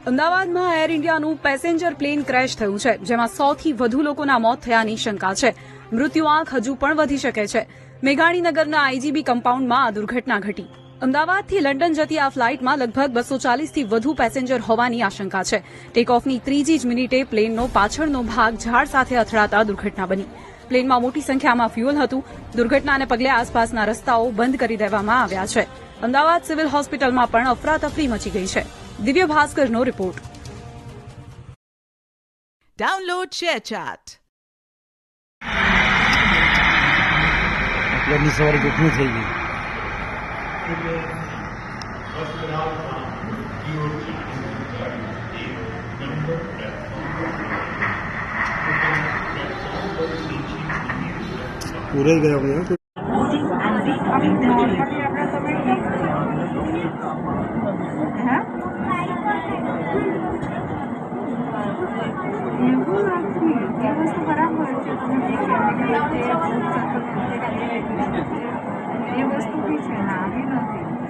અમદાવાદમાં air ઇન્ડિયાનું passenger plane crash થયું છે, જેમાં 100થી વધુ લોકોના મોત થયાની શંકા છે. મૃત્યુઆંક હજુ પણ વધી શકે છે. મેઘાણીનગરના આઈજીબી કમ્પાઉન્ડમાં આ દુર્ઘટના ઘટી. અમદાવાદથી લંડન જતી આ ફ્લાઇટમાં લગભગ 240થી વધુ પેસેન્જર હોવાની આશંકા છે. ટેકઓફની ત્રીજી જ મિનિટે પ્લેનનો પાછળનો ભાગ ઝાડ સાથે અથડાતા દુર્ઘટના બની. પ્લેનમાં મોટી સંખ્યામાં ફ્યુઅલ હતું. દુર્ઘટનાને પગલે આસપાસના રસ્તાઓ બંધ કરી દેવામાં આવ્યા છે. અમદાવાદ સિવિલ હોસ્પિટલમાં પણ અફરાતફરી મચી ગઈ છે. દિવ્ય ભાસ્કરનો રિપોર્ટ. ડાઉનલોડ શેરચેટ. અત્યારની સવારે કેટલું થઈ ગયું? પૂરાઈ ગયા બધા. એ વસ્તુ બી છે ને આવી નથી.